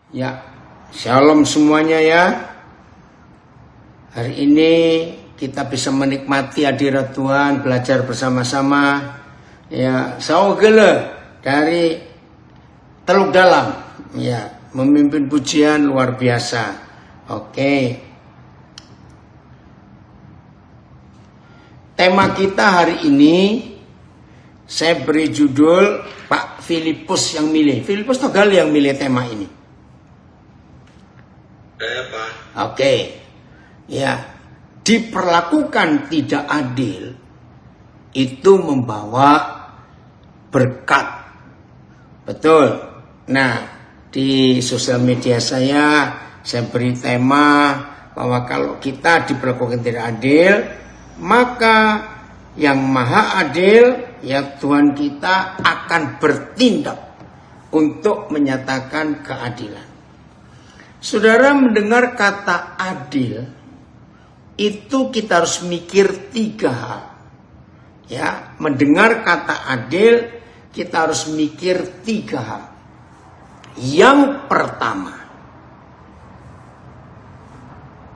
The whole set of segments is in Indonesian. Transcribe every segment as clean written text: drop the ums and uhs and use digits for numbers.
Ya, shalom semuanya ya. Hari ini kita bisa menikmati hadirat Tuhan, belajar bersama-sama. Ya, Saugele dari Teluk Dalam. Ya, memimpin pujian luar biasa. Oke. Tema kita hari ini saya beri judul Pak Filipus yang milih. Filipus Togal yang milih tema ini. Pak. Oke. Ya, diperlakukan tidak adil itu membawa berkat. Betul. Nah, di sosial media saya beri tema bahwa kalau kita diperlakukan tidak adil, maka yang maha adil, ya Tuhan kita akan bertindak untuk menyatakan keadilan. Saudara mendengar kata adil, itu kita harus mikir 3 hal. Ya, mendengar kata adil, kita harus mikir 3 hal. Yang pertama,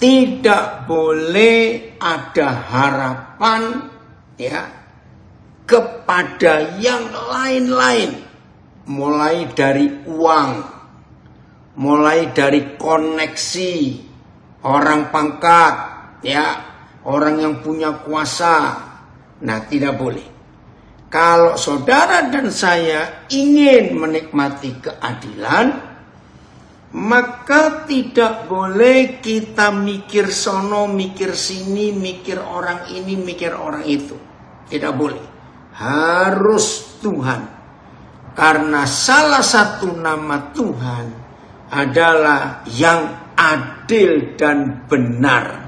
tidak boleh ada harapan ya kepada yang lain-lain, mulai dari uang, mulai dari koneksi, orang pangkat, ya, orang yang punya kuasa. Nah, tidak boleh. Kalau saudara dan saya ingin menikmati keadilan, maka tidak boleh kita mikir sono, mikir sini, mikir orang ini, mikir orang itu. Tidak boleh. Harus Tuhan. Karena salah satu nama Tuhan adalah yang adil dan benar.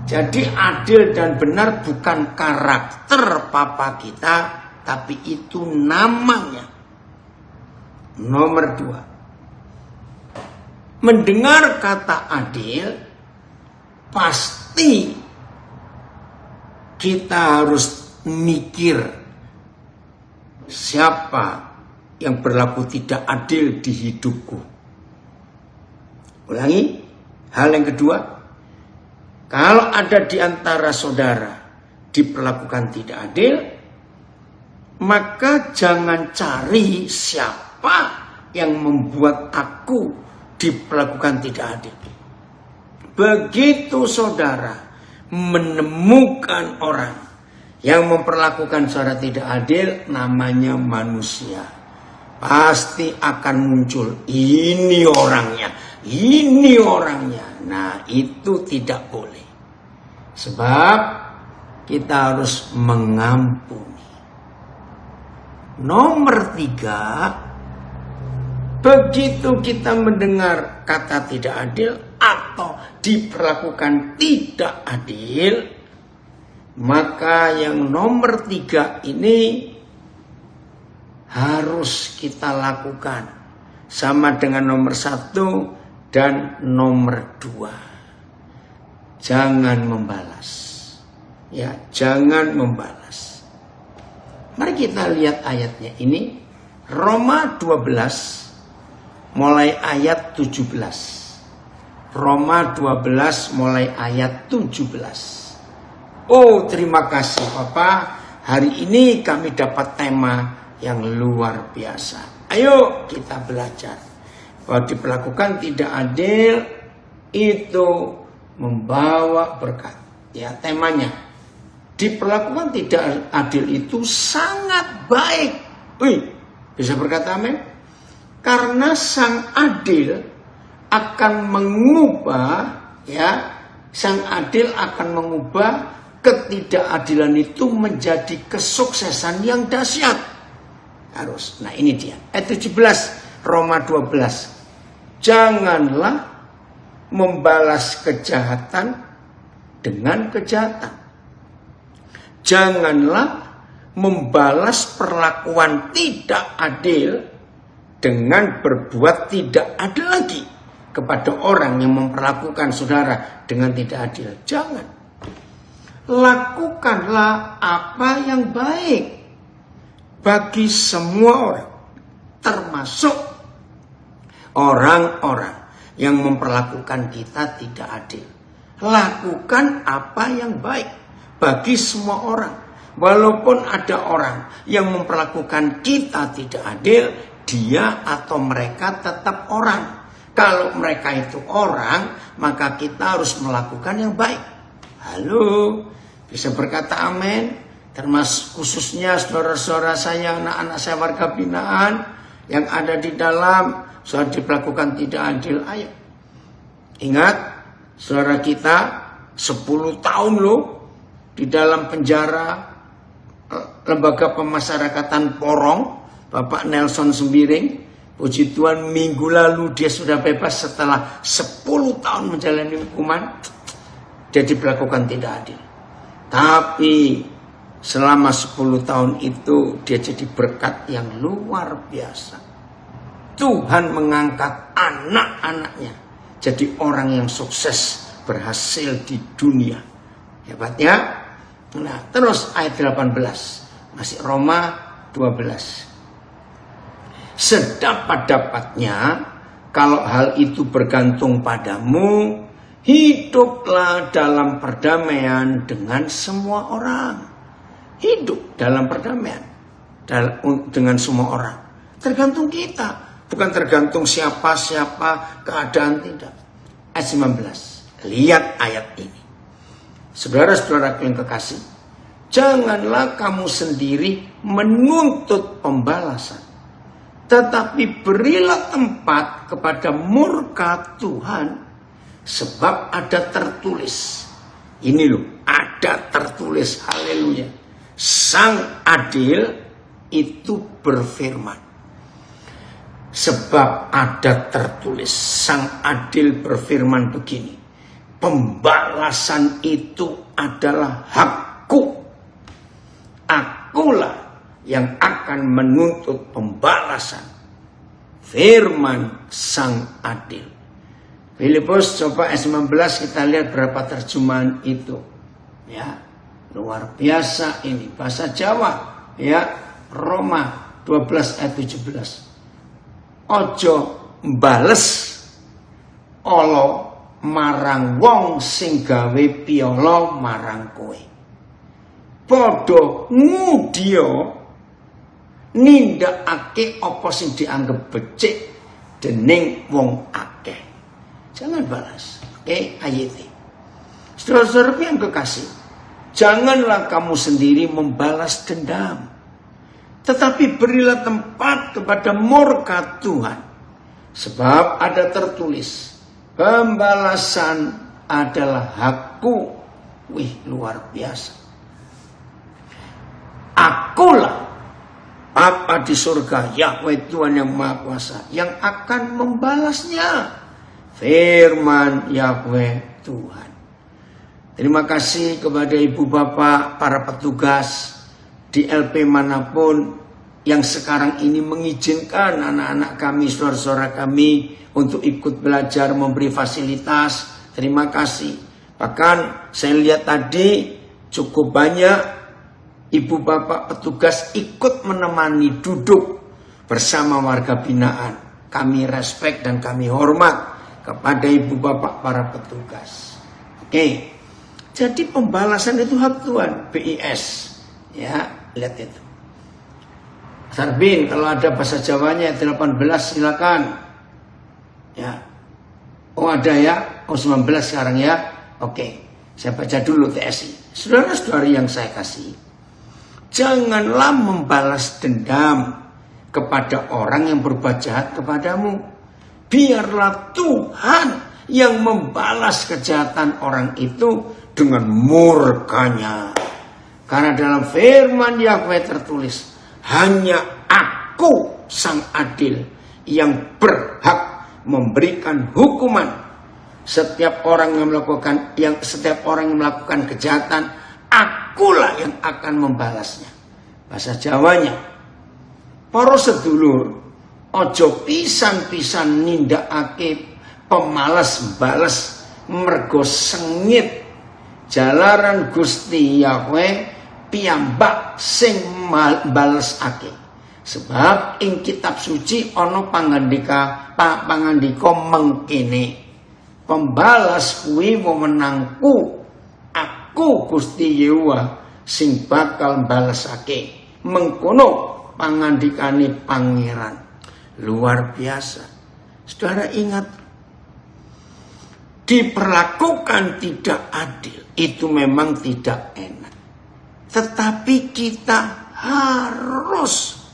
Jadi adil dan benar bukan karakter papa kita, tapi itu namanya. Nomor 2. Mendengar kata adil, pasti kita harus mikir siapa yang berlaku tidak adil di hidupku. Ulangi, hal yang kedua, kalau ada di antara saudara diperlakukan tidak adil, maka jangan cari siapa yang membuat aku diperlakukan tidak adil. Begitu saudara menemukan orang yang memperlakukan saudara tidak adil, namanya manusia, pasti akan muncul, ini orangnya, ini orangnya. Nah, itu tidak boleh. Sebab kita harus mengampuni. Nomor 3, begitu kita mendengar kata tidak adil atau diperlakukan tidak adil, maka yang nomor 3 ini harus kita lakukan. Sama dengan nomor 1 dan nomor 2. Jangan membalas. Ya, jangan membalas. Mari kita lihat ayatnya ini. Roma 12 mulai ayat 17. Roma 12 mulai ayat 17. Oh, terima kasih Bapak. Hari ini kami dapat tema yang luar biasa. Ayo kita belajar. Bahwa diperlakukan tidak adil itu membawa berkat. Ya, temanya. Diperlakukan tidak adil itu sangat baik. Wih, bisa berkata amin? Karena sang adil akan mengubah, ya, sang adil akan mengubah ketidakadilan itu menjadi kesuksesan yang dahsyat. Harus. Nah, ini dia. Ayat 17 Roma 12. Janganlah membalas kejahatan dengan kejahatan. Janganlah membalas perlakuan tidak adil dengan berbuat tidak adil lagi kepada orang yang memperlakukan saudara dengan tidak adil. Jangan. Lakukanlah apa yang baik bagi semua orang, termasuk orang-orang yang memperlakukan kita tidak adil. Lakukan apa yang baik bagi semua orang. Walaupun ada orang yang memperlakukan kita tidak adil, dia atau mereka tetap orang. Kalau mereka itu orang, maka kita harus melakukan yang baik. Halo, bisa berkata amin? Termasuk khususnya saudara-saudara saya, anak-anak saya warga binaan yang ada di dalam sudah diperlakukan tidak adil. Ayo, ingat, saudara kita 10 tahun loh di dalam penjara lembaga pemasyarakatan Porong, Bapak Nelson Sembiring. Puji Tuhan, minggu lalu dia sudah bebas setelah 10 tahun menjalani hukuman. Dia diperlakukan tidak adil. Tapi selama 10 tahun itu dia jadi berkat yang luar biasa. Tuhan mengangkat anak-anaknya jadi orang yang sukses, berhasil di dunia. Hebat ya? Nah, terus ayat 18. Masih Roma 12. Sedapat-dapatnya, kalau hal itu bergantung padamu, hiduplah dalam perdamaian dengan semua orang. Hidup dalam perdamaian dengan semua orang. Tergantung kita, bukan tergantung siapa-siapa, keadaan tidak. Ayat 19. Lihat ayat ini. Saudara-saudara yang kekasih, janganlah kamu sendiri menuntut pembalasan, tetapi berilah tempat kepada murka Tuhan, sebab ada tertulis. Ini loh, ada tertulis, haleluya. Sang adil itu berfirman. Sebab ada tertulis, sang adil berfirman begini. Pembalasan itu adalah hakku. Akulah yang akan menuntut pembalasan. Firman sang adil. Filipus coba ayat 19 kita lihat berapa terjemahan itu. Ya, luar biasa ini bahasa Jawa. Ya, Roma 12 ayat 17. Ojo mbales olo marang wong sing gawe piolo marang kowe. Padha ngudya nindakake apa sing dianggap becik dening wong akeh. Jangan balas. Oke, ayat ini. Saudara-saudara yang kekasih, janganlah kamu sendiri membalas dendam, tetapi berilah tempat kepada murka Tuhan. Sebab ada tertulis, pembalasan adalah hakku. Wih, luar biasa. Akulah Bapa di surga, Yahweh Tuhan yang Maha Kuasa, yang akan membalasnya. Firman Yahweh Tuhan. Terima kasih kepada ibu bapak, para petugas di LP manapun yang sekarang ini mengizinkan anak-anak kami, saudara-saudara kami untuk ikut belajar, memberi fasilitas. Terima kasih. Bahkan saya lihat tadi cukup banyak ibu bapak petugas ikut menemani duduk bersama warga binaan. Kami respect dan kami hormat kepada ibu bapak para petugas. Oke. Jadi pembalasan itu hak Tuhan, BIS. Ya, lihat itu. Sarbin, kalau ada bahasa Jawanya 18 silakan. Ya. Oh ada ya? Oh 19 sekarang ya? Oke. Saya baca dulu TSI. Saudara-saudari yang saya kasih, janganlah membalas dendam kepada orang yang berbuat jahat kepadamu. Biarlah Tuhan yang membalas kejahatan orang itu dengan murkanya. Karena dalam firman Yahweh tertulis, hanya aku sang adil yang berhak memberikan hukuman setiap orang yang melakukan kejahatan. Akulah yang akan membalasnya. Bahasa Jawanya, para sedulur, ojo pisan-pisan nindakake pemalas balas mergo sengit, jalaran Gusti Yahweh piyambak sing balesake. Sebab ing kitab suci ana pangandika mengkene, pembalas kuwi wewenangku, aku Gusti Yehuwa sing bakal balasake. Mengkono pangandikane pangeran. Luar biasa. Saudara ingat, diperlakukan tidak adil itu memang tidak enak, tetapi kita harus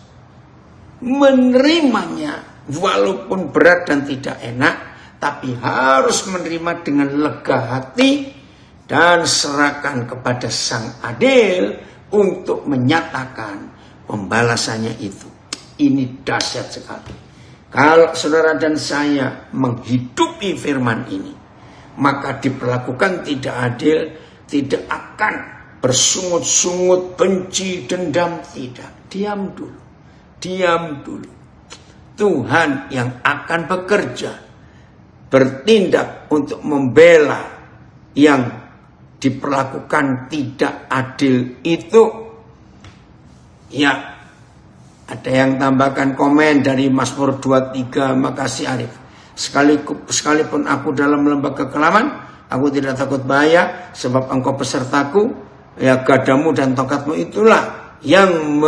menerimanya walaupun berat dan tidak enak, tapi harus menerima dengan lega hati dan serahkan kepada Sang Adil untuk menyatakan pembalasannya itu. Ini dahsyat sekali. Kalau saudara dan saya menghidupi firman ini, maka diperlakukan tidak adil, tidak akan bersungut-sungut, benci, dendam, tidak. Diam dulu. Diam dulu. Tuhan yang akan bekerja, bertindak untuk membela yang diperlakukan tidak adil itu. Ya, ada yang tambahkan komen dari Mazmur 23, makasih Arif. Sekalipun aku dalam lembah kekelaman, aku tidak takut bahaya, sebab engkau pesertaku, ya gadamu dan tongkatmu itulah yang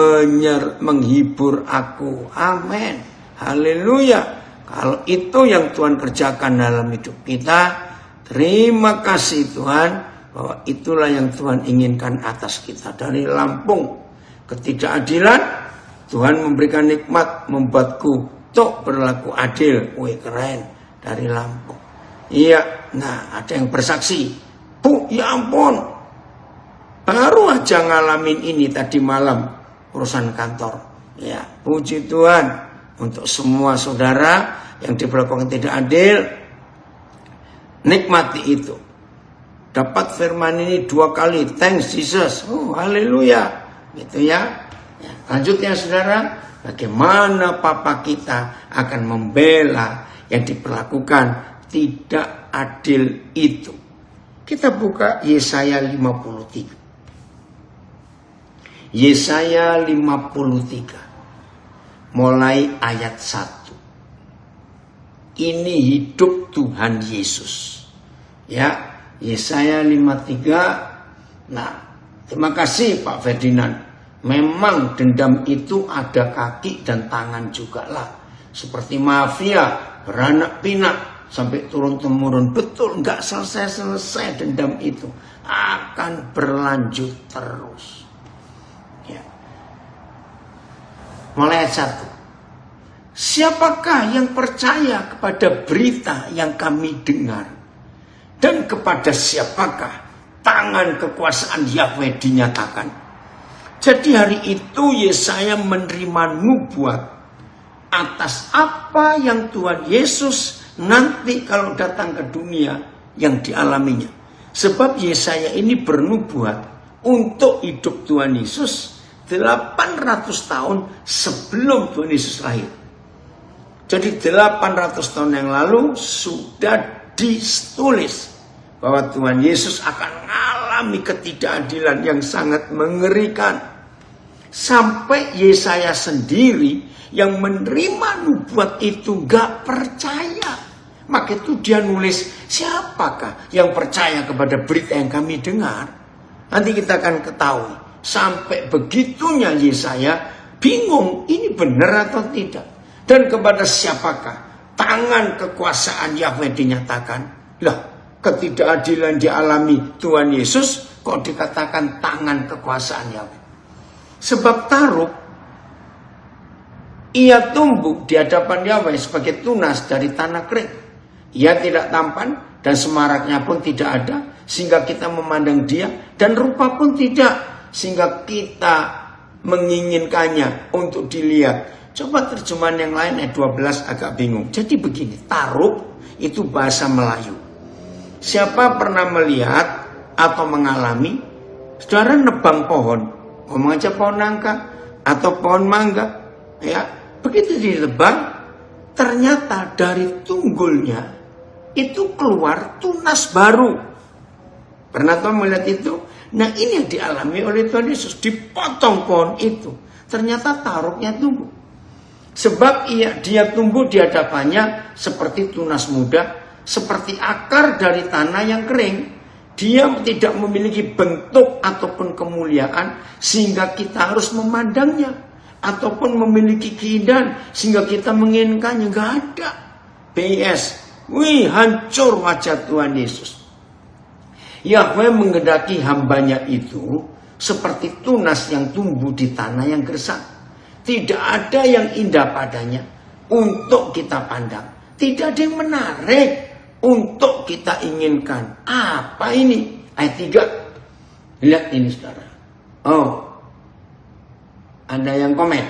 menghibur aku. Amin. Haleluya. Kalau itu yang Tuhan kerjakan dalam hidup kita, terima kasih Tuhan, bahwa itulah yang Tuhan inginkan atas kita. Dari Lampung, ketidakadilan, Tuhan memberikan nikmat, membuatku tok berlaku adil. Wih, keren. Dari Lampung. Iya, nah ada yang bersaksi, Bu, ya ampun, baru aja ngalamin ini tadi malam urusan kantor. Ya, puji Tuhan untuk semua saudara yang diperlakukan tidak adil. Nikmati itu. Dapat firman ini 2 kali. Thanks Jesus. Oh, haleluya. Gitu ya. Ya, lanjutnya saudara, bagaimana Papa kita akan membela yang diperlakukan tidak adil itu. Kita buka Yesaya 53. Yesaya 53. Mulai ayat 1. Ini hidup Tuhan Yesus. Ya, Yesaya 53. Nah, terima kasih Pak Ferdinand. Memang dendam itu ada kaki dan tangan juga lah. Seperti mafia, beranak pinak, sampai turun-temurun. Betul, nggak selesai-selesai dendam itu. Akan berlanjut terus. Ya. Mulai ayat 1. Siapakah yang percaya kepada berita yang kami dengar? Dan kepada siapakah tangan kekuasaan Yahweh dinyatakan? Jadi hari itu Yesaya menerima nubuat atas apa yang Tuhan Yesus nanti kalau datang ke dunia yang dialaminya. Sebab Yesaya ini bernubuat untuk hidup Tuhan Yesus 800 tahun sebelum Tuhan Yesus lahir. Jadi 800 tahun yang lalu sudah ditulis bahwa Tuhan Yesus akan mengalami ketidakadilan yang sangat mengerikan. Sampai Yesaya sendiri yang menerima nubuat itu gak percaya. Maka itu dia nulis, siapakah yang percaya kepada berita yang kami dengar? Nanti kita akan ketahui. Sampai begitunya Yesaya bingung, ini benar atau tidak. Dan kepada siapakah tangan kekuasaan Yahweh dinyatakan? Lah, ketidakadilan dialami Tuhan Yesus kok dikatakan tangan kekuasaan Yahweh? Sebab Taruk, ia tumbuh di hadapan Yahweh sebagai tunas dari tanah kering. Ia tidak tampan dan semaraknya pun tidak ada, sehingga kita memandang dia, dan rupa pun tidak, sehingga kita menginginkannya untuk dilihat. Coba terjemahan yang lain ayat 12 agak bingung. Jadi begini, Taruk itu bahasa Melayu. Siapa pernah melihat atau mengalami, saudara nebang pohon, ngomong aja pohon nangka atau pohon mangga, ya, begitu ditebang, ternyata dari tunggulnya itu keluar tunas baru. Pernah tahu melihat itu? Nah, ini yang dialami oleh Tuhan Yesus. Dipotong pohon itu, ternyata taruknya tumbuh. Sebab dia tumbuh di hadapannya seperti tunas muda, seperti akar dari tanah yang kering. Dia tidak memiliki bentuk ataupun kemuliaan sehingga kita harus memandangnya, ataupun memiliki keindahan sehingga kita menginginkannya. Gak ada. PS, wih, hancur wajah Tuhan Yesus. Yahweh mengendaki hambanya itu seperti tunas yang tumbuh di tanah yang gersang. Tidak ada yang indah padanya untuk kita pandang. Tidak ada yang menarik untuk kita inginkan. Apa ini? Ayat 3. Lihat ini saudara. Oh, ada yang komen.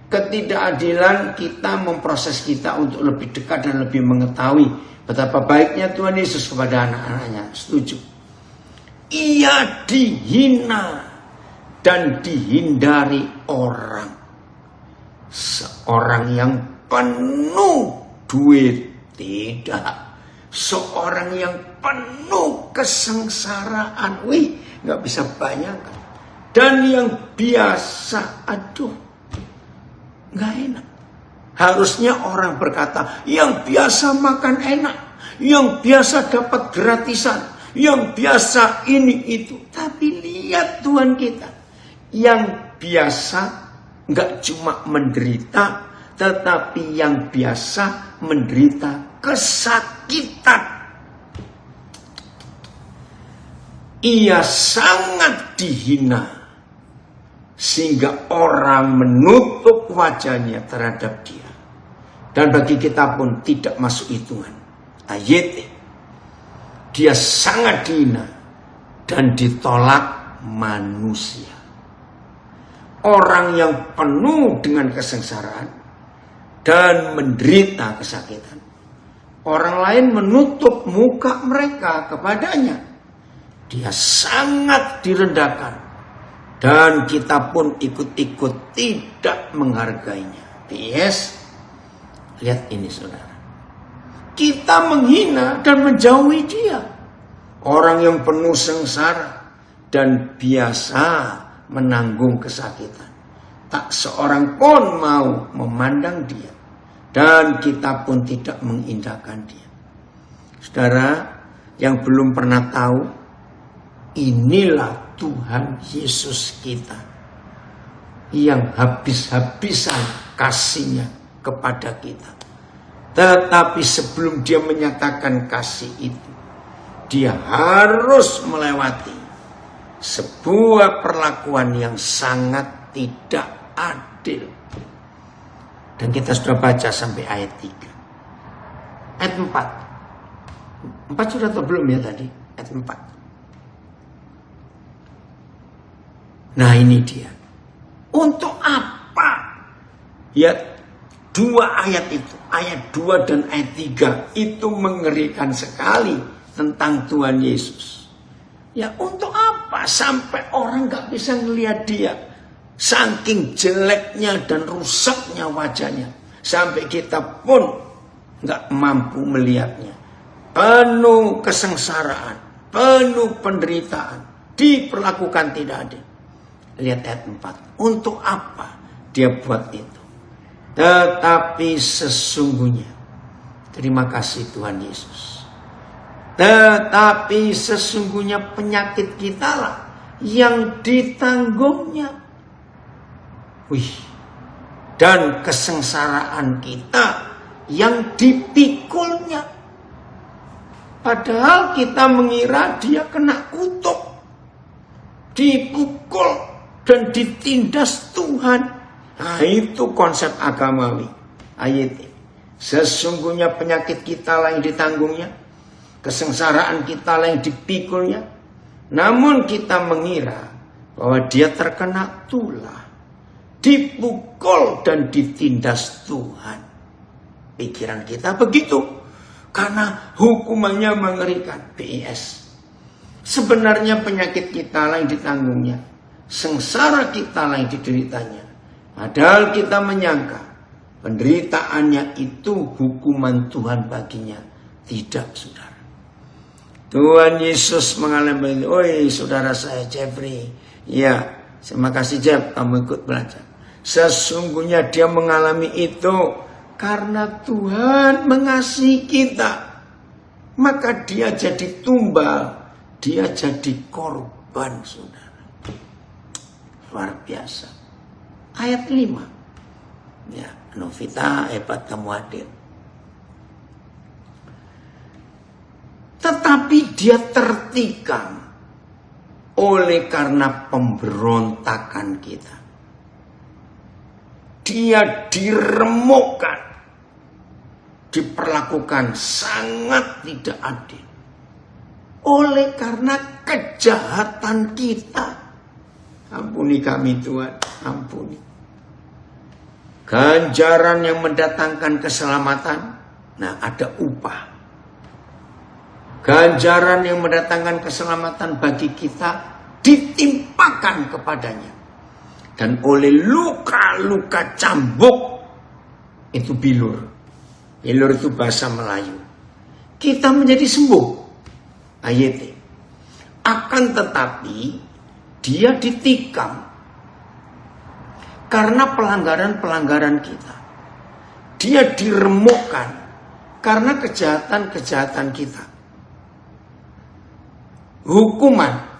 Ketidakadilan kita memproses kita untuk lebih dekat dan lebih mengetahui betapa baiknya Tuhan Yesus kepada anak-anaknya. Setuju. Ia dihina dan dihindari orang. Seorang yang penuh duit, tidak. Seorang yang penuh kesengsaraan, wih, gak bisa bayangkan. Dan yang biasa, aduh, gak enak. Harusnya orang berkata, yang biasa makan enak, yang biasa dapat gratisan, yang biasa ini itu. Tapi lihat Tuhan kita, yang biasa gak cuma menderita, tetapi yang biasa menderita kesakitan. Ia sangat dihina sehingga orang menutup wajahnya terhadap dia. Dan bagi kita pun tidak masuk hitungan. Ayat, dia sangat dihina dan ditolak manusia. Orang yang penuh dengan kesengsaraan dan menderita kesakitan. Orang lain menutup muka mereka kepadanya. Dia sangat direndahkan. Dan kita pun ikut-ikut tidak menghargainya. PS, lihat ini saudara. Kita menghina dan menjauhi dia. Orang yang penuh sengsara dan biasa menanggung kesakitan. Tak seorang pun mau memandang dia. Dan kita pun tidak mengindahkan dia. Saudara yang belum pernah tahu, inilah Tuhan Yesus kita. Yang habis-habisan kasihnya kepada kita. Tetapi sebelum dia menyatakan kasih itu, dia harus melewati sebuah perlakuan yang sangat tidak adil. Dan kita sudah baca sampai ayat 3. Ayat 4. 4 sudah atau belum ya tadi? Ayat 4. Nah ini dia. Untuk apa? Ya, dua ayat itu. Ayat 2 dan ayat 3. Itu mengerikan sekali tentang Tuhan Yesus. Ya untuk apa? Sampai orang gak bisa ngelihat dia. Saking jeleknya dan rusaknya wajahnya. Sampai kita pun gak mampu melihatnya. Penuh kesengsaraan. Penuh penderitaan. Diperlakukan tidak adil. Lihat ayat 4. Untuk apa dia buat itu? Tetapi sesungguhnya. Terima kasih Tuhan Yesus. Tetapi sesungguhnya penyakit kita lah yang ditanggungnya. Wih. Dan kesengsaraan kita yang dipikulnya. Padahal kita mengira dia kena kutuk. Dipukul dan ditindas Tuhan. Nah itu konsep agamawi. Ayat ini. Sesungguhnya penyakit kita lah yang ditanggungnya. Kesengsaraan kita lah yang dipikulnya. Namun kita mengira bahwa dia terkena tulah. Dipukul dan ditindas Tuhan. Pikiran kita begitu. Karena hukumannya mengerikan. PS. Sebenarnya penyakit kita lah yang ditanggungnya. Sengsara kita lah yang dideritanya. Padahal kita menyangka penderitaannya itu hukuman Tuhan baginya. Tidak, saudara. Tuhan Yesus mengalami ini. Oi, saudara saya Jeffrey. Ya, terima kasih Jeff, kamu ikut belajar. Sesungguhnya dia mengalami itu karena Tuhan mengasihi kita. Maka dia jadi tumbal, dia jadi korban, saudara. Luar biasa. Ayat 5. Ya, Novita, hebat kamu hadir. Tetapi dia tertikam oleh karena pemberontakan kita. Dia diremukkan, diperlakukan sangat tidak adil oleh karena kejahatan kita. Ampuni kami Tuhan, ampuni. Ganjaran yang mendatangkan keselamatan, nah ada upah. Ganjaran yang mendatangkan keselamatan bagi kita ditimpakan kepadanya. Dan oleh luka-luka cambuk, itu bilur. Bilur itu bahasa Melayu. Kita menjadi sembuh. Ayat. Akan tetapi, dia ditikam karena pelanggaran-pelanggaran kita. Dia diremukkan karena kejahatan-kejahatan kita. Hukuman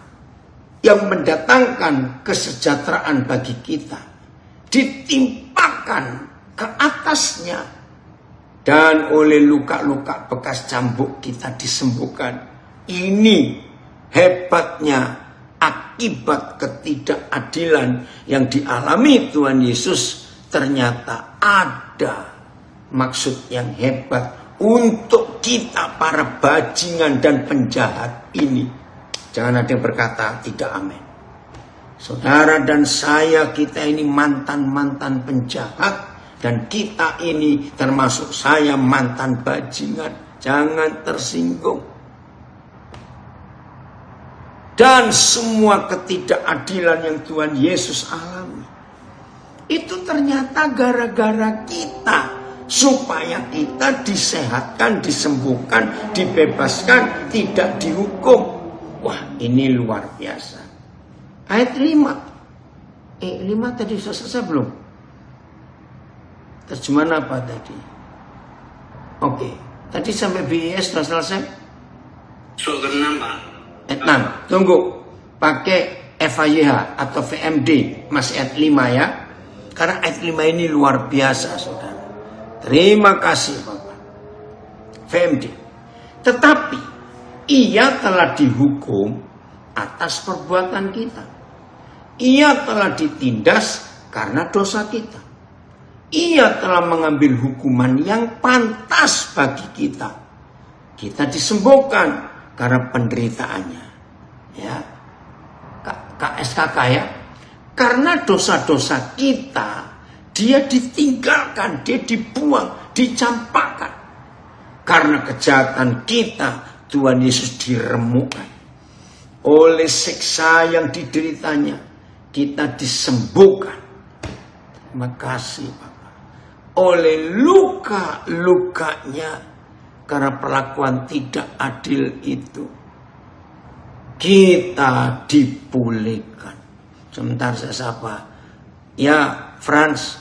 yang mendatangkan kesejahteraan bagi kita ditimpakan ke atasnya, dan oleh luka-luka bekas cambuk kita disembuhkan. Ini hebatnya akibat ketidakadilan yang dialami Tuhan Yesus. Ternyata ada maksud yang hebat untuk kita para bajingan dan penjahat ini. Jangan ada yang berkata tidak, amin. Saudara dan saya, kita ini mantan-mantan penjahat. Dan kita ini termasuk saya mantan bajingan. Jangan tersinggung. Dan semua ketidakadilan yang Tuhan Yesus alami, itu ternyata gara-gara kita. Supaya kita disehatkan, disembuhkan, dibebaskan, tidak dihukum. Wah, ini luar biasa. Ayat 5. 5 tadi sudah selesai belum? Terjemahan apa tadi? Oke. Tadi sampai BIS sudah selesai? Surah 6, Pak. Ayat 6. Tunggu. Pakai FAYH atau VMD. Masih ayat 5 ya. Karena ayat 5 ini luar biasa, saudara. Terima kasih, Bapak. VMD. Tetapi ia telah dihukum atas perbuatan kita. Ia telah ditindas karena dosa kita. Ia telah mengambil hukuman yang pantas bagi kita. Kita disembuhkan karena penderitaannya. Ya, KSKK ya. Karena dosa-dosa kita, dia ditinggalkan, dia dibuang, dicampakkan. Karena kejahatan kita, Tuhan Yesus diremukkan. Oleh siksa yang dideritanya, kita disembuhkan. Terima kasih Bapak. Oleh luka-lukanya, karena perlakuan tidak adil itu, kita dipulihkan. Sebentar saya sapa. Ya Frans,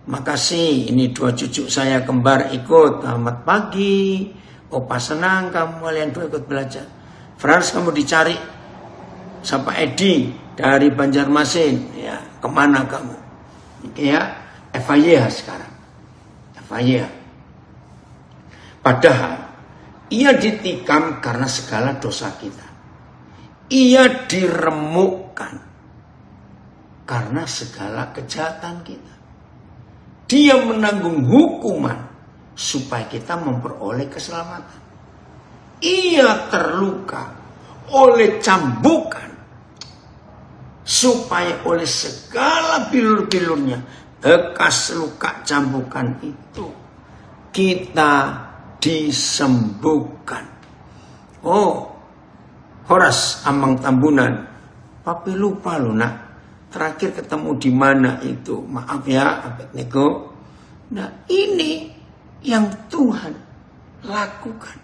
makasih. Ini 2 cucu saya kembar ikut. Selamat pagi. Opa senang kamu kalian 2 ikut belajar. Frans, kamu dicari. Sapa Edi dari Banjarmasin. Ya, kemana kamu? Ya, FAYH sekarang. FAYH. Padahal ia ditikam karena segala dosa kita. Ia diremukkan karena segala kejahatan kita. Dia menanggung hukuman supaya kita memperoleh keselamatan. Ia terluka oleh cambukan, supaya oleh segala bilur-bilurnya, bekas luka cambukan itu, kita disembuhkan. Oh, Horas Amang Tambunan, papi lupa loh nak, terakhir ketemu di mana itu? Maaf ya, Abednego. Nah, ini yang Tuhan lakukan.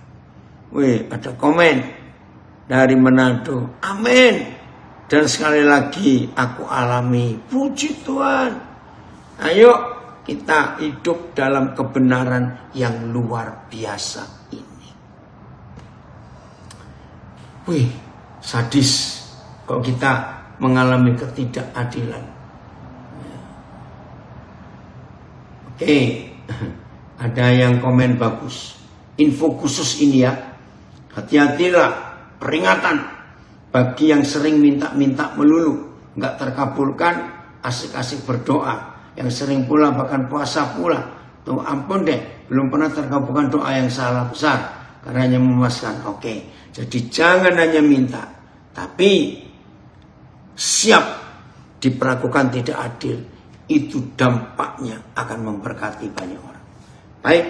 Wih, ada komen dari Manado. Amin. Dan sekali lagi aku alami. Puji Tuhan. Ayo kita hidup dalam kebenaran yang luar biasa ini. Wih, sadis kalau kita mengalami ketidakadilan. Oke, ada yang komen bagus. Info khusus ini ya. Hati-hatilah, peringatan bagi yang sering minta-minta melulu, nggak terkabulkan, asik-asik berdoa. Yang sering pula bahkan puasa pula. Tuh ampun deh, belum pernah terkabulkan doa yang salah besar karena hanya memuaskan. Oke, jadi jangan hanya minta, tapi siap diperlakukan tidak adil. Itu dampaknya akan memberkati banyak orang. Baik,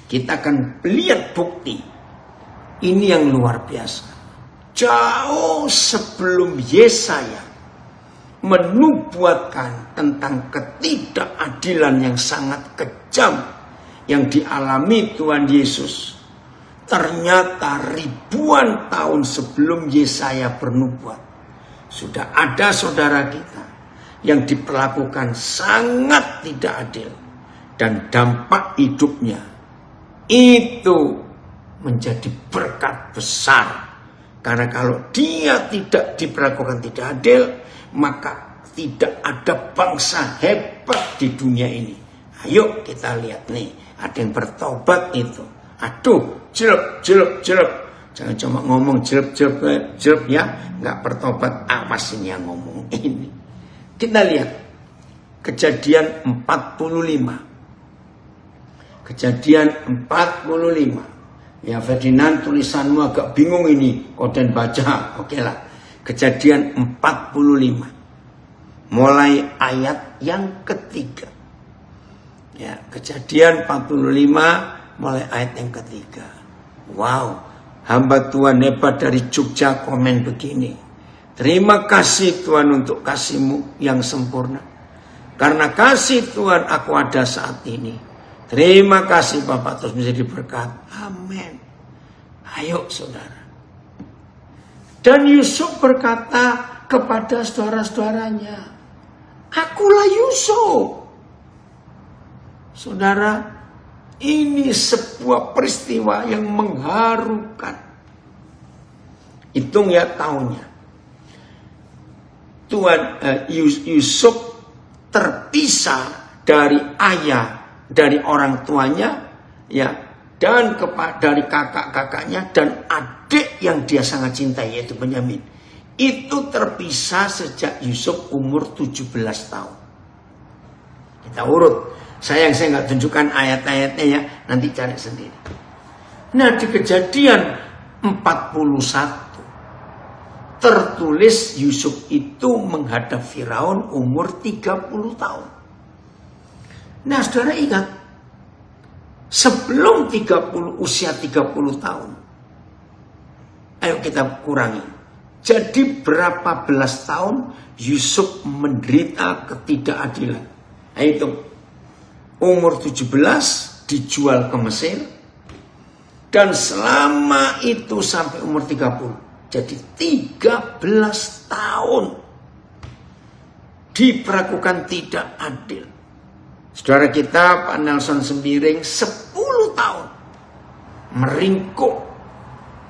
kita akan lihat bukti. Ini yang luar biasa. Jauh sebelum Yesaya menubuatkan tentang ketidakadilan yang sangat kejam yang dialami Tuhan Yesus, ternyata ribuan tahun sebelum Yesaya bernubuat sudah ada saudara kita yang diperlakukan sangat tidak adil, dan dampak hidupnya itu menjadi berkat besar. Karena kalau dia tidak diperlakukan tidak adil, maka tidak ada bangsa hebat di dunia ini. Ayo kita lihat nih, ada yang bertobat itu. Aduh, jelek. Jangan cuma ngomong jelek ya, nggak bertobat. Awas ini yang ngomong ini. Kita lihat Kejadian 45. Kejadian 45. Ya Ferdinand, tulisanmu agak bingung ini, Koden baca. Oke lah. Kejadian 45. Mulai ayat yang ketiga. Ya, Kejadian 45 mulai ayat yang ketiga. Wow, hamba Tuhan hebat dari Jogja komen begini. Terima kasih Tuhan untuk kasih-Mu yang sempurna. Karena kasih Tuhan aku ada saat ini. Terima kasih Bapak, terus menjadi berkat. Amin. Ayo saudara. Dan Yusuf berkata kepada saudara-saudaranya, akulah Yusuf. Saudara, ini sebuah peristiwa yang mengharukan. Hitung ya tahunnya. Yusuf terpisah dari ayah, dari orang tuanya, ya, dan dari kakak-kakaknya dan adik yang dia sangat cintai, yaitu Benyamin. Itu terpisah sejak Yusuf umur 17 tahun. Kita urut. Saya nggak tunjukkan ayat-ayatnya ya, nanti cari sendiri. Nah, di Kejadian 41 tertulis Yusuf itu menghadap Firaun umur 30 tahun. Nah, saudara ingat, sebelum usia 30 tahun, ayo kita kurangi. Jadi berapa belas tahun Yusuf menderita ketidakadilan? Ayo hitung. Umur 17 dijual ke Mesir, dan selama itu sampai umur 30. Jadi 13 tahun diperlakukan tidak adil. Saudara kita Pak Nelson Sembiring 10 tahun meringkuk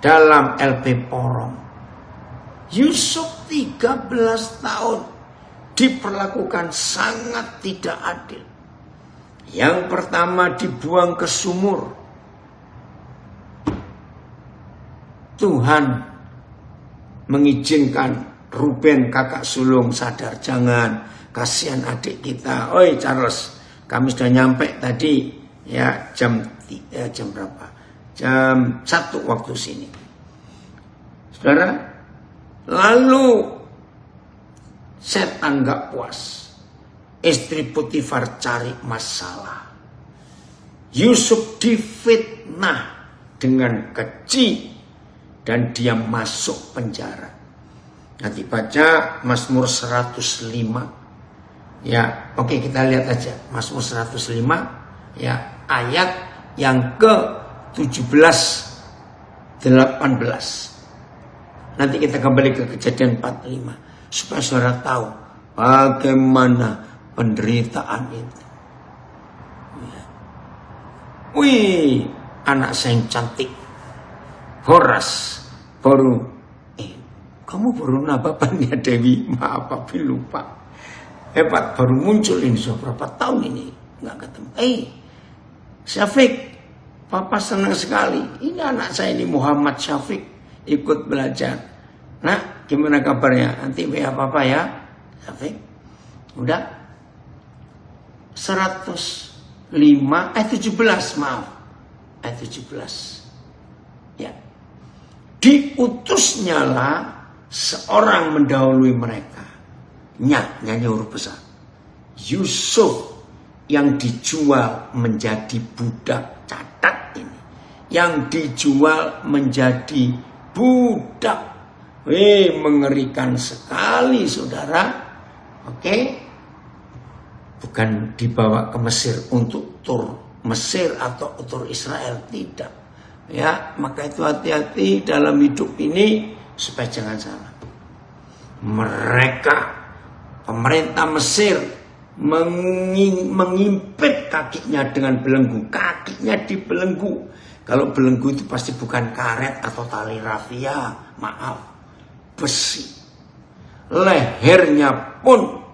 dalam LP Porong. Yusuf 13 tahun diperlakukan sangat tidak adil. Yang pertama dibuang ke sumur. Tuhan mengizinkan Ruben kakak sulung sadar, jangan, kasihan adik kita. Oi Charles, kami sudah nyampe tadi ya jam berapa? Jam 1 waktu sini. Saudara, lalu setan gak puas. Istri Potifar cari masalah. Yusuf difitnah dengan keji dan dia masuk penjara. Nanti baca Mazmur 105. Ya, oke kita lihat aja Mazmur 105 ya, ayat yang ke-17 18. Nanti kita kembali ke Kejadian 45 supaya saudara tahu bagaimana penderitaan itu. Wih, anak saya yang cantik, Horas, baru, kamu baru nabapannya Dewi, maaf papi lupa. Hebat, baru muncul ini sudah berapa tahun ini nggak ketemu. Syafiq, papa senang sekali. Ini anak saya ini Muhammad Syafiq ikut belajar. Nah, gimana kabarnya? Nanti WA papa ya, Syafiq. Udah 17 maaf. 17. Ya. Diutusnya lah seorang mendahului mereka. Nyanyi huruf besar. Yusuf yang dijual menjadi budak, catat ini. Yang dijual menjadi budak. Mengerikan sekali saudara. Oke. Bukan dibawa ke Mesir untuk tur Mesir atau tur Israel, tidak. Ya, maka itu hati-hati dalam hidup ini supaya jangan salah. Mereka, pemerintah Mesir mengimpit kakinya dengan belenggu. Kakinya dibelenggu. Kalau belenggu itu pasti bukan karet atau tali rafia, maaf, besi. Lehernya pun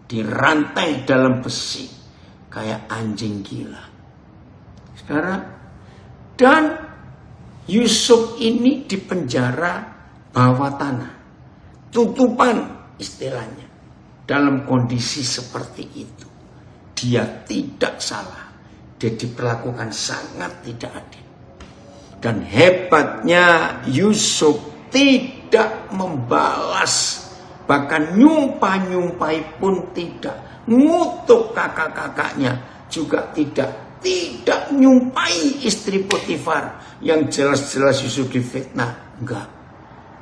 dirantai dalam besi kayak anjing gila. Sekarang dan Yusuf ini dipenjara bawah tanah, tutupan istilahnya. Dalam kondisi seperti itu, dia tidak salah, dia diperlakukan sangat tidak adil. Dan hebatnya Yusuf tidak membalas, bahkan nyumpai pun tidak, ngutuk kakak-kakaknya juga tidak nyumpai istri Potifar yang jelas-jelas Yusuf difitnah, enggak.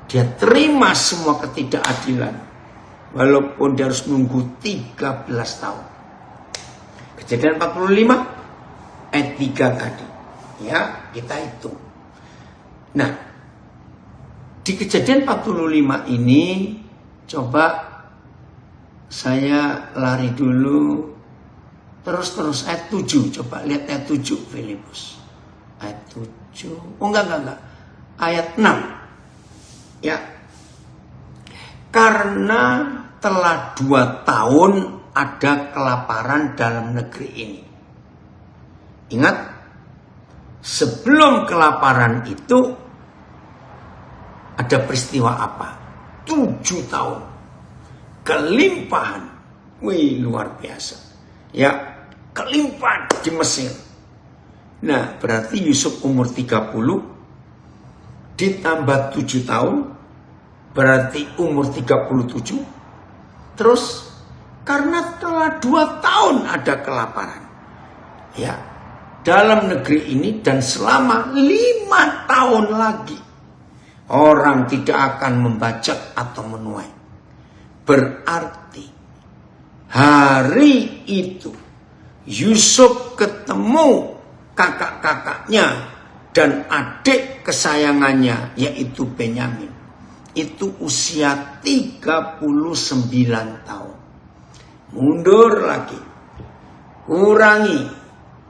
Dia terima semua ketidakadilan, walaupun dia harus nunggu 13 tahun. Kejadian 45 ayat 3 tadi, ya kita hitung. Nah, di kejadian 45 ini coba saya lari dulu terus ayat 7. Coba lihat ayat 7 Filipus. Ayat 7. Oh enggak. Ayat 6. Ya. Karena telah 2 tahun ada kelaparan dalam negeri ini. Ingat, sebelum kelaparan itu ada peristiwa apa? 7 tahun. Kelimpahan. Wih, luar biasa. Ya, kelimpahan di Mesir. Nah, berarti Yusuf umur 30 ditambah 7 tahun berarti umur 37. Terus karena telah 2 tahun ada kelaparan, ya, dalam negeri ini, dan selama 5 tahun lagi orang tidak akan membajak atau menuai. Berarti hari itu Yusuf ketemu kakak-kakaknya dan adik kesayangannya yaitu Benyamin. Itu usia 39 tahun. Mundur lagi, kurangi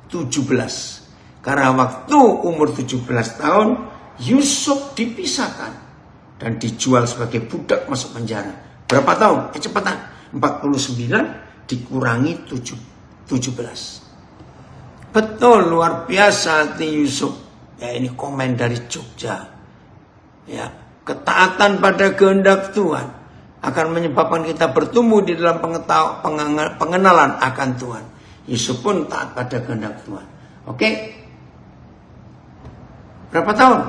17. Karena waktu umur 17 tahun Yusuf dipisahkan dan dijual sebagai budak masuk penjara. Berapa tahun? Cepetan. 49 dikurangi 17. Betul, luar biasa hati Yusuf. Ya, ini komen dari Jogja. Ya, ketaatan pada kehendak Tuhan akan menyebabkan kita bertumbuh di dalam pengenalan akan Tuhan. Yusuf pun taat pada kehendak Tuhan. Oke? Berapa tahun?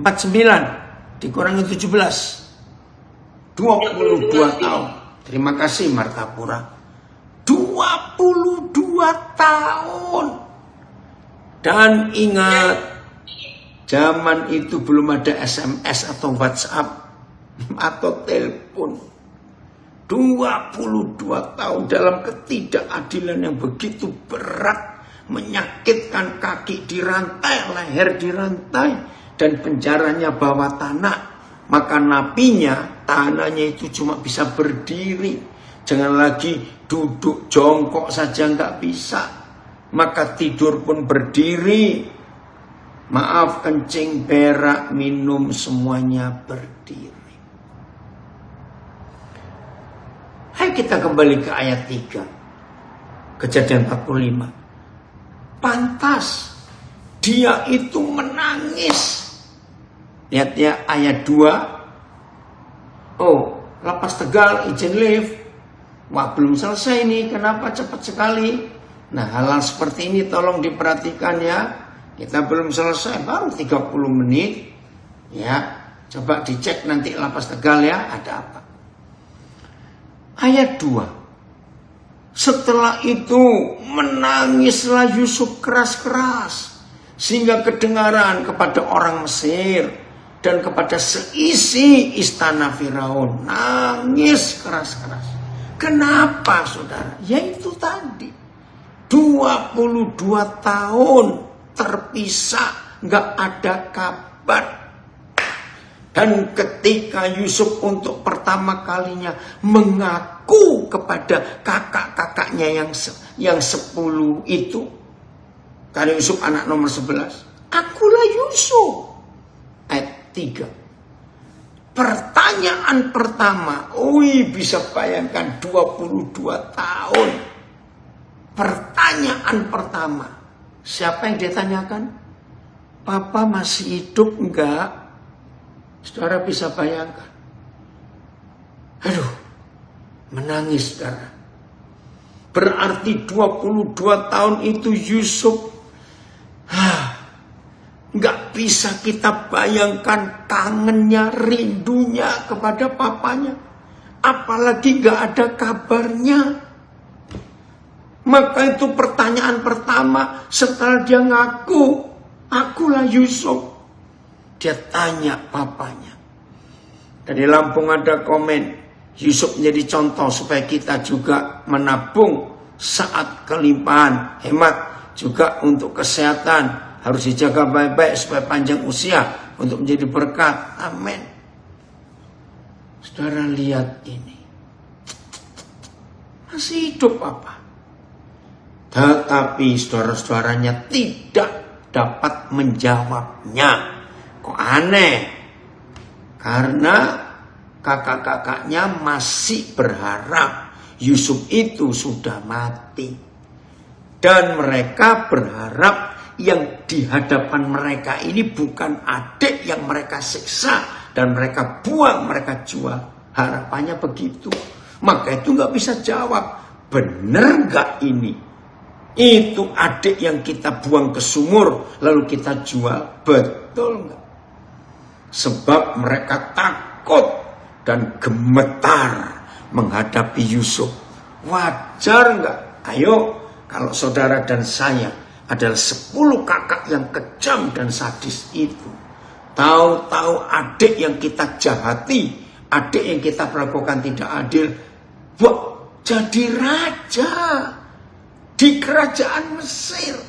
49 dikurangi 17. 22 tahun. Terima kasih Martapura. 22 tahun. Dan ingat, zaman itu belum ada SMS atau WhatsApp atau telepon. 22 tahun dalam ketidakadilan yang begitu berat, menyakitkan, kaki dirantai, leher dirantai, dan penjaranya bawah tanah. Maka napinya, tanahnya itu cuma bisa berdiri, Jangan lagi duduk jongkok saja nggak bisa. Maka tidur pun berdiri. Maaf, kencing, berak, minum semuanya berdiri. Hai, kita kembali ke ayat 3. Kejadian 45. Pantas dia itu menangis. Lihat ya ayat 2. Oh, lapas Tegal izin lift. Wah, belum selesai nih, kenapa cepat sekali? Nah, hal-hal seperti ini tolong diperhatikan ya. Kita belum selesai, baru 30 menit. Ya, coba dicek nanti lapas Tegal ya, ada apa. Ayat 2. Setelah itu menangislah Yusuf keras-keras, sehingga kedengaran kepada orang Mesir dan kepada seisi istana Firaun. Nangis keras-keras. Kenapa saudara? Yaitu tadi 22 tahun terpisah, gak ada kabar. Dan ketika Yusuf untuk pertama kalinya mengaku kepada kakak-kakaknya yang 10 itu, karena Yusuf anak nomor 11, akulah Yusuf. Ayat 3. Pertanyaan pertama, bisa bayangkan 22 tahun. Pertanyaan pertama, siapa yang ditanyakan? Papa masih hidup enggak? Saudara bisa bayangkan. Aduh, menangis saudara. Berarti 22 tahun itu Yusuf nggak bisa kita bayangkan kangennya, rindunya kepada papanya. Apalagi nggak ada kabarnya. Maka itu pertanyaan pertama setelah dia ngaku, akulah Yusuf. Dia tanya papanya. Dari Lampung ada komen, Yusuf menjadi contoh supaya kita juga menabung saat kelimpahan, hemat juga untuk kesehatan. Harus dijaga baik-baik supaya panjang usia untuk menjadi berkat. Amin. Saudara lihat ini. Masih hidup apa? Tetapi saudara-saudaranya tidak dapat menjawabnya. Kok aneh? Karena kakak-kakaknya masih berharap Yusuf itu sudah mati. Dan mereka berharap yang di hadapan mereka ini bukan adik yang mereka siksa dan mereka buang, mereka jual. Harapannya begitu. Maka itu gak bisa jawab. Bener gak ini? Itu adik yang kita buang ke sumur lalu kita jual. Betul gak? Sebab mereka takut dan gemetar menghadapi Yusuf. Wajar gak? Ayo, kalau saudara dan saya adalah 10 kakak yang kejam dan sadis itu, tahu-tahu adik yang kita jahati, adik yang kita perlakukan tidak adil, jadi raja di kerajaan Mesir.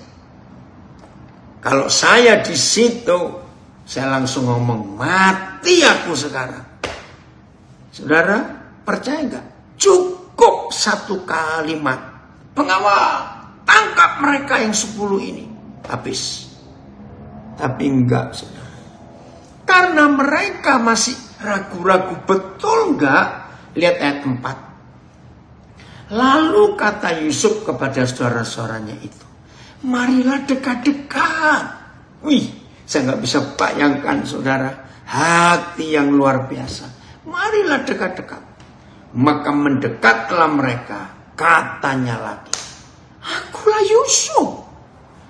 Kalau saya di situ, saya langsung ngomong, mati aku sekarang. Saudara, percaya nggak? Cukup satu kalimat, pengawal, tangkap mereka yang 10 ini. Habis. Tapi enggak, saudara. Karena mereka masih ragu-ragu, betul enggak? Lihat ayat 4. Lalu kata Yusuf kepada saudara-saudaranya itu, marilah dekat-dekat. Saya nggak bisa bayangkan saudara, hati yang luar biasa. Marilah dekat-dekat. Maka mendekatlah mereka, katanya lagi, akulah Yusuf,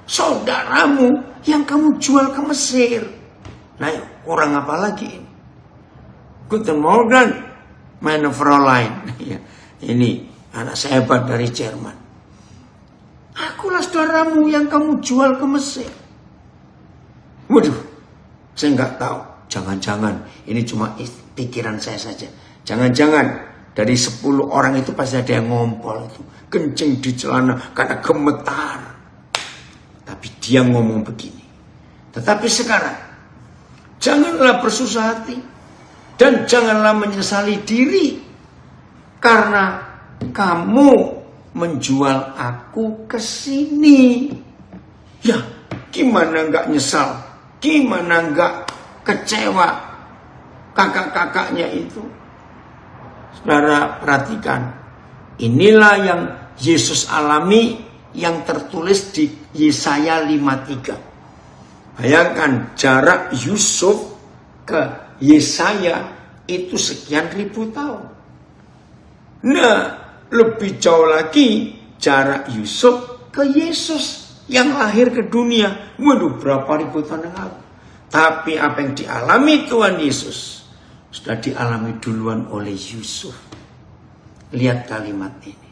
saudaramu yang kamu jual ke Mesir. Nah, kurang apa lagi ini? Guten Morgen, meine Fräulein. Ini anak sehebat dari Jerman. Akulah saudaramu yang kamu jual ke Mesir. Waduh, saya nggak tahu. Jangan-jangan ini cuma pikiran saya saja. Jangan-jangan dari 10 orang itu pasti ada yang ngompol itu, kencing di celana karena gemetar. Tapi dia ngomong begini. Tetapi sekarang, janganlah bersusah hati dan janganlah menyesali diri karena kamu menjual aku ke sini. Ya, gimana nggak nyesal? Gimana nggak kecewa kakak-kakaknya itu? Saudara perhatikan, inilah yang Yesus alami yang tertulis di Yesaya 53. Bayangkan jarak Yusuf ke Yesaya itu sekian ribu tahun. Nah, lebih jauh lagi jarak Yusuf ke Yesus yang lahir ke dunia. Waduh, berapa ribu tahun yang lalu. Tapi apa yang dialami Tuhan Yesus sudah dialami duluan oleh Yusuf. Lihat kalimat ini.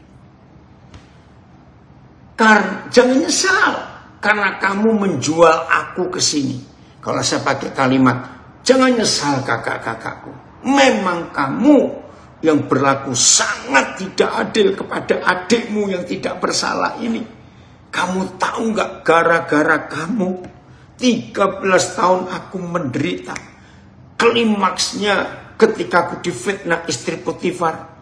Jangan nyesal karena kamu menjual aku ke sini. Kalau saya pakai kalimat, jangan nyesal kakak-kakakku. Memang kamu yang berlaku sangat tidak adil kepada adikmu yang tidak bersalah ini. Kamu tahu nggak, gara-gara kamu 13 tahun aku menderita. Klimaksnya ketika aku difitnah istri Potifar.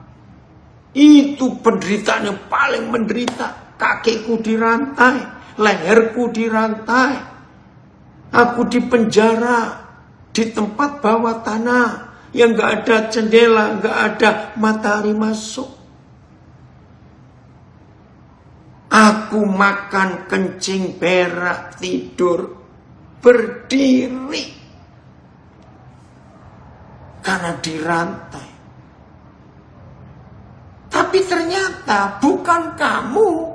Itu penderitaan yang paling menderita. Kakiku dirantai, leherku dirantai. Aku dipenjara di tempat bawah tanah yang nggak ada jendela, nggak ada matahari masuk. Aku makan, kencing, berak, tidur, berdiri karena dirantai. Tapi ternyata bukan kamu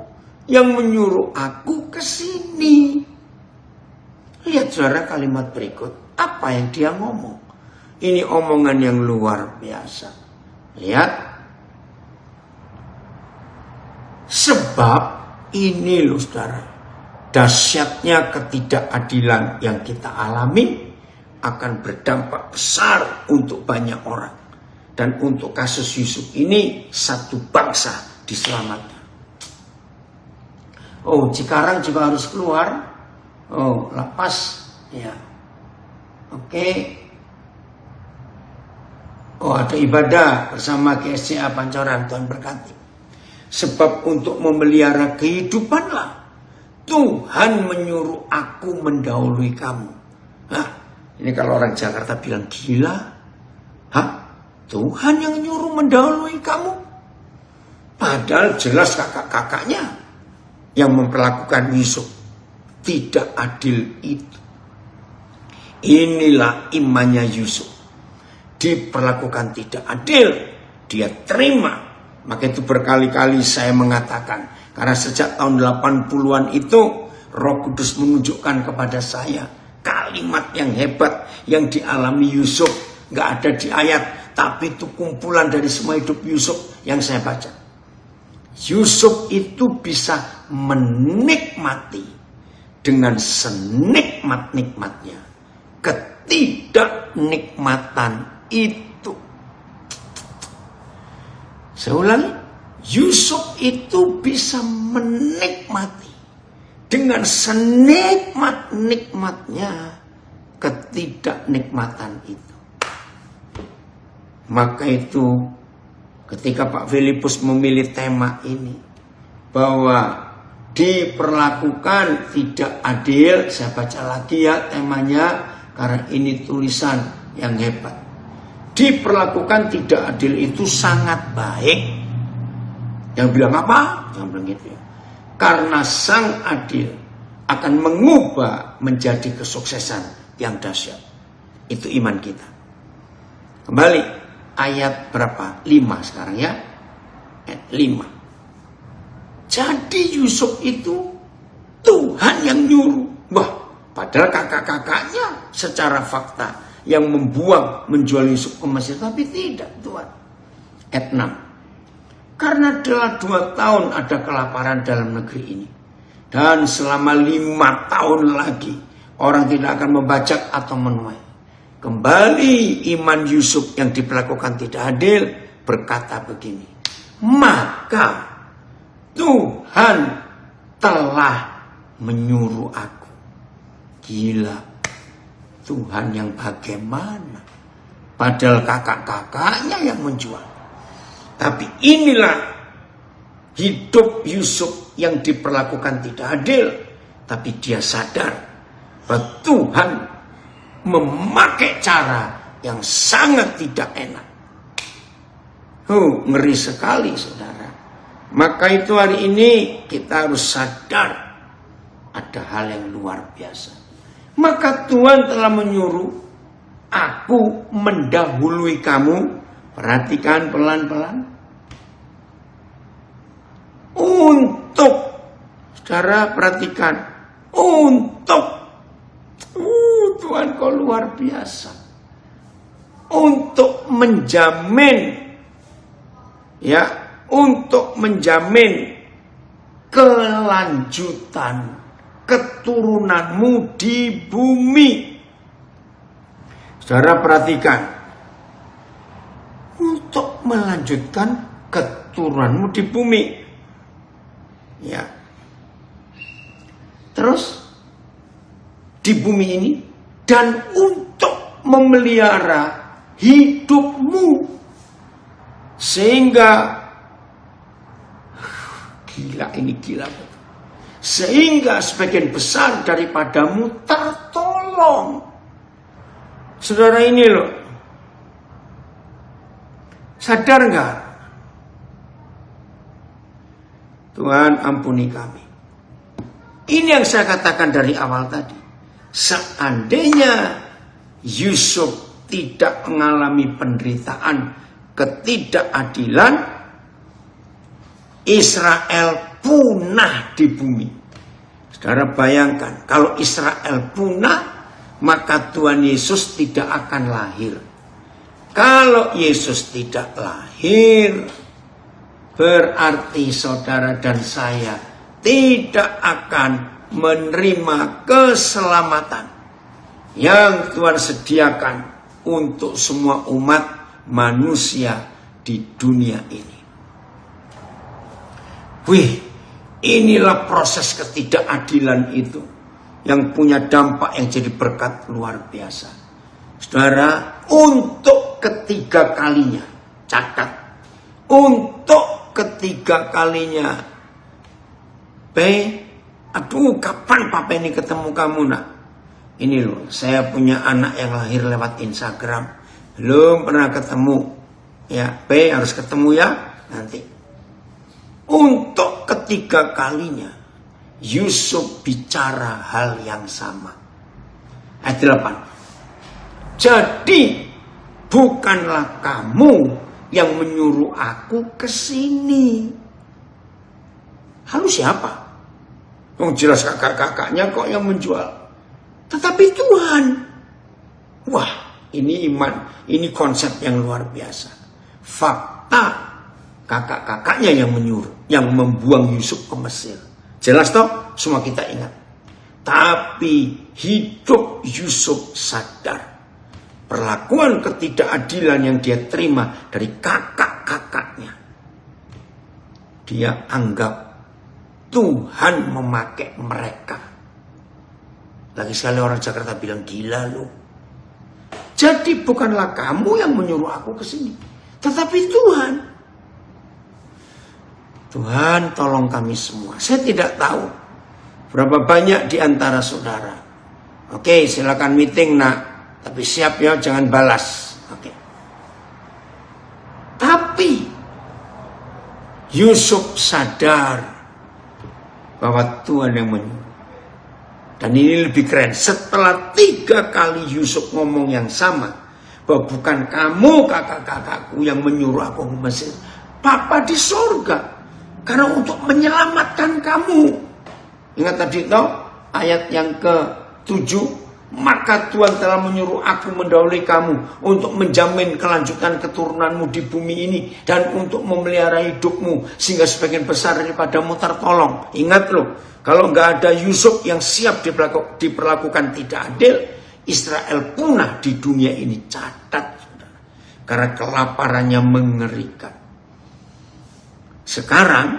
yang menyuruh aku ke sini. Lihat saudara kalimat berikut, apa yang dia ngomong. Ini omongan yang luar biasa. Lihat. Sebab ini loh saudara, dahsyatnya ketidakadilan yang kita alami akan berdampak besar untuk banyak orang. Dan untuk kasus Yusuf ini satu bangsa diselamatkan. Oh, Cikarang juga harus keluar. Oh, lapas. Ya. Oke. Oh, ada ibadah bersama GSCA Pancoran. Tuhan berkati. Sebab untuk memelihara kehidupanlah Tuhan menyuruh aku mendahului kamu. Hah? Ini kalau orang Jakarta bilang gila. Hah? Tuhan yang nyuruh mendahului kamu? Padahal jelas kakak-kakaknya yang memperlakukan Yusuf tidak adil itu. Inilah imannya Yusuf. Diperlakukan tidak adil, dia terima. Maka itu berkali-kali saya mengatakan, karena sejak tahun 80-an itu Roh Kudus menunjukkan kepada saya kalimat yang hebat yang dialami Yusuf. Gak ada di ayat, tapi itu kumpulan dari semua hidup Yusuf yang saya baca. Yusuf itu bisa menikmati dengan senikmat-nikmatnya ketidaknikmatan itu. Saya ulangi, Yusuf itu bisa menikmati dengan senikmat-nikmatnya ketidaknikmatan itu. Maka itu ketika Pak Filipus memilih tema ini, bahwa diperlakukan tidak adil, saya baca lagi ya temanya, karena ini tulisan yang hebat. Diperlakukan tidak adil itu sangat baik. Yang bilang apa? Jangan bilang gitu ya. Karena sang adil akan mengubah menjadi kesuksesan yang dahsyat. Itu iman kita. Kembali. Ayat berapa? 5 sekarang ya. 5. Jadi Yusuf itu Tuhan yang nyuruh. Wah, padahal kakak-kakaknya secara fakta yang menjual Yusuf ke Mesir. Tapi tidak Tuhan. Ayat 6. Karena telah 2 tahun ada kelaparan dalam negeri ini. Dan selama 5 tahun lagi orang tidak akan membajak atau menuai. Kembali iman Yusuf yang diperlakukan tidak adil berkata begini. Maka Tuhan telah menyuruh aku. Gila. Tuhan yang bagaimana? Padahal kakak-kakaknya yang menjual. Tapi inilah hidup Yusuf yang diperlakukan tidak adil, tapi dia sadar bahwa Tuhan memakai cara yang sangat tidak enak. Ngeri sekali, saudara. Maka itu hari ini kita harus sadar ada hal yang luar biasa. Maka Tuhan telah menyuruh aku mendahului kamu. Perhatikan pelan-pelan. Untuk, saudara perhatikan, untuk, Tuhan kau luar biasa. Untuk menjamin, ya, untuk menjamin kelanjutan keturunanmu di bumi. Saudara perhatikan, untuk melanjutkan keturunanmu di bumi. Ya. Terus di bumi ini dan untuk memelihara hidupmu sehingga gila betul. Sehingga sebagian besar daripadamu tertolong. Saudara ini loh, sadar nggak? Tuhan ampuni kami. Ini yang saya katakan dari awal tadi. Seandainya Yusuf tidak mengalami penderitaan ketidakadilan, Israel punah di bumi. Saudara bayangkan, kalau Israel punah, maka Tuhan Yesus tidak akan lahir. Kalau Yesus tidak lahir, berarti saudara dan saya tidak akan menerima keselamatan yang Tuhan sediakan untuk semua umat manusia di dunia ini. Inilah proses ketidakadilan itu yang punya dampak yang jadi berkat luar biasa. Saudara, untuk ketiga kalinya, catat, untuk ketiga kalinya, kapan Papa ini ketemu kamu nak? Ini loh, saya punya anak yang lahir lewat Instagram, belum pernah ketemu. Ya, harus ketemu ya nanti. Untuk ketiga kalinya, Yusuf bicara hal yang sama. Ayat 8. Jadi bukanlah kamu yang menyuruh aku ke sini. Lalu siapa? Jelas kakak-kakaknya kok yang menjual. Tetapi Tuhan. Wah, ini iman, ini konsep yang luar biasa. Fakta, kakak-kakaknya yang menyuruh, yang membuang Yusuf ke Mesir. Jelas toh? Semua kita ingat. Tapi hidup Yusuf sadar perlakuan ketidakadilan yang dia terima dari kakak-kakaknya. Dia anggap Tuhan memakai mereka. Lagi sekali orang Jakarta bilang gila lu. Jadi bukanlah kamu yang menyuruh aku ke sini, tetapi Tuhan. Tuhan tolong kami semua. Saya tidak tahu berapa banyak di antara saudara. Oke, silakan meeting nak, tapi siap ya, jangan balas. Oke. Tapi Yusuf sadar bahwa Tuhan yang menyuruh. Dan ini lebih keren. Setelah 3 kali Yusuf ngomong yang sama, bahwa bukan kamu kakak-kakakku yang menyuruh aku ke Mesir, Papa di sorga. Karena untuk menyelamatkan kamu. Ingat tadi toh ayat yang ke-7. Maka Tuhan telah menyuruh aku mendahului kamu untuk menjamin kelanjutan keturunanmu di bumi ini dan untuk memelihara hidupmu sehingga sebagian besar daripadamu tertolong. Ingat loh, kalau nggak ada Yusuf yang siap diperlakukan tidak adil, Israel punah di dunia ini. Catat, saudara, karena kelaparannya mengerikan. Sekarang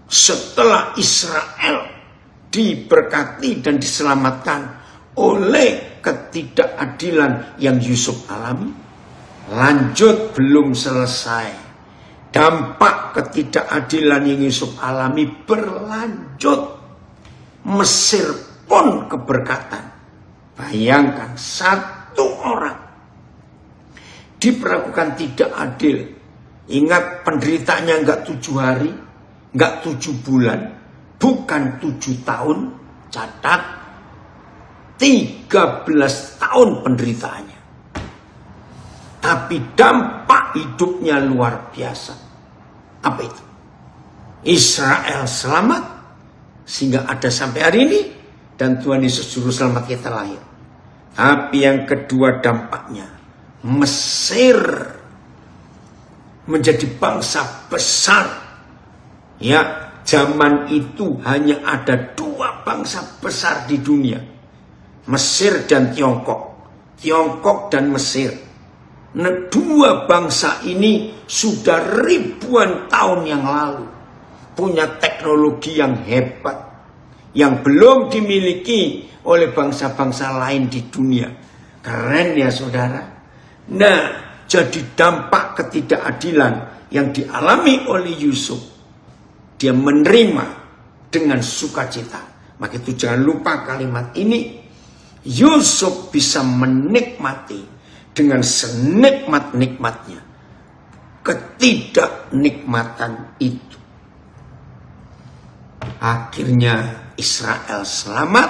setelah Israel diberkati dan diselamatkan oleh ketidakadilan yang Yusuf alami, lanjut belum selesai. dampak ketidakadilan yang Yusuf alami berlanjut. Mesir pun keberkatan. Bayangkan satu orang diperlakukan tidak adil. Ingat, penderitaannya enggak 7 hari, enggak 7 bulan, bukan 7 tahun. Catat, 13 tahun penderitaannya. Tapi dampak hidupnya luar biasa. Apa itu? Israel selamat, sehingga ada sampai hari ini, dan Tuhan Yesus Juru Selamat kita lahir. Tapi yang kedua dampaknya, Mesir menjadi bangsa besar. Ya, zaman itu hanya ada 2 bangsa besar di dunia. Mesir dan Tiongkok. Tiongkok dan Mesir. Nah, 2 bangsa ini sudah ribuan tahun yang lalu punya teknologi yang hebat, yang belum dimiliki oleh bangsa-bangsa lain di dunia. Keren ya saudara. Nah, jadi dampak ketidakadilan yang dialami oleh Yusuf, dia menerima dengan sukacita. Maka itu jangan lupa kalimat ini. Yusuf bisa menikmati dengan senikmat-nikmatnya ketidaknikmatan itu. Akhirnya Israel selamat,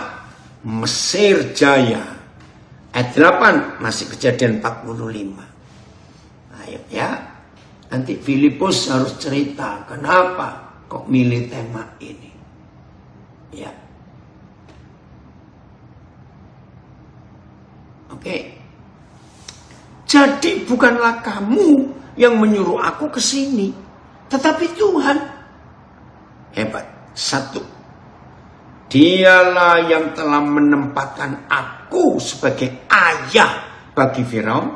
Mesir jaya. Ayat 8 masih Kejadian 45. Ayo ya, nanti Filipus harus cerita kenapa kok milih tema ini. Ya. Oke. Jadi bukanlah kamu yang menyuruh aku ke sini, tetapi Tuhan. Hebat. 1. Dialah yang telah menempatkan aku sebagai ayah bagi Firaun.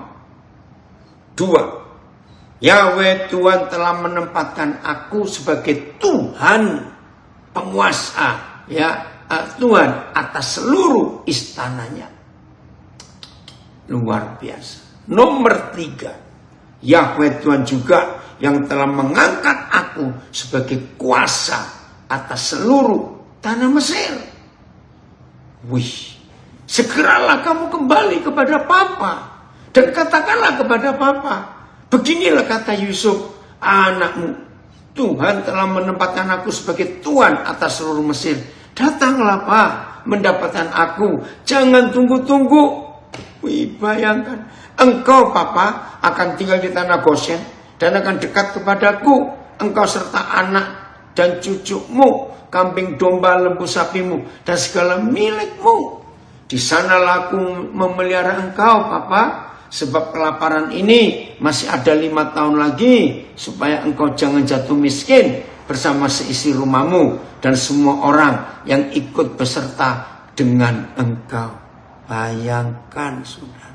2. Yahweh Tuhan telah menempatkan aku sebagai Tuhan penguasa, ya, Tuhan atas seluruh istananya. Luar biasa. Nomor 3. Yahweh Tuhan juga yang telah mengangkat aku sebagai kuasa atas seluruh tanah Mesir. Wih, segeralah kamu kembali kepada Papa dan katakanlah kepada Papa, beginilah kata Yusuf, anakmu, Tuhan telah menempatkan aku sebagai Tuhan atas seluruh Mesir. Datanglah Pak, mendapatkan aku, jangan tunggu-tunggu. Wih, bayangkan, engkau Papa akan tinggal di tanah Goshen dan akan dekat kepadaku, engkau serta anak dan cucumu, kambing domba, lembu sapimu, dan segala milikmu. Di sanalah aku memelihara engkau, Papa, sebab kelaparan ini masih ada 5 tahun lagi, supaya engkau jangan jatuh miskin bersama seisi rumahmu dan semua orang yang ikut beserta dengan engkau. Bayangkan, saudara.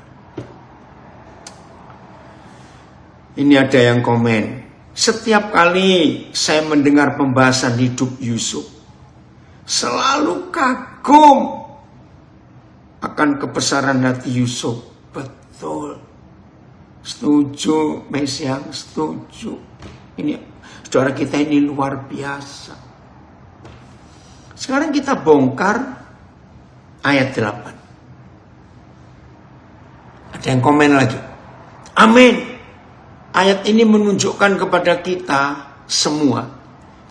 Ini ada yang komen. Setiap kali saya mendengar pembahasan hidup Yusuf, selalu kagum akan kebesaran hati Yusuf. Betul. Setuju, Mesiang, setuju. Ini, saudara kita ini luar biasa. Sekarang kita bongkar ayat 8. Ada yang komen lagi. Amin. Ayat ini menunjukkan kepada kita semua,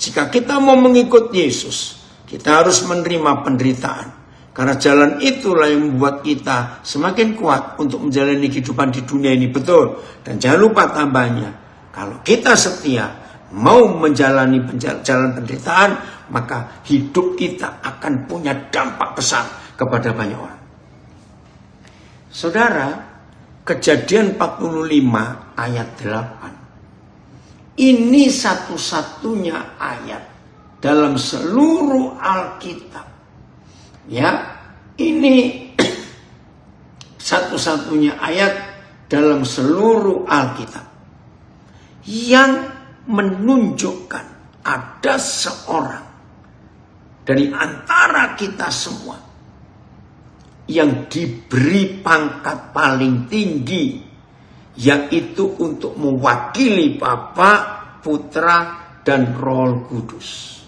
jika kita mau mengikut Yesus, kita harus menerima penderitaan. Karena jalan itulah yang membuat kita semakin kuat untuk menjalani kehidupan di dunia ini. Betul. Dan jangan lupa tambahnya, kalau kita setia mau menjalani jalan penderitaan, maka hidup kita akan punya dampak besar kepada banyak orang. Saudara, Kejadian 45 ayat 8. Ini satu-satunya ayat dalam seluruh Alkitab. Ya, ini satu-satunya ayat dalam seluruh Alkitab yang menunjukkan ada seorang dari antara kita semua yang diberi pangkat paling tinggi, yaitu untuk mewakili Bapa Putra, dan Roh Kudus.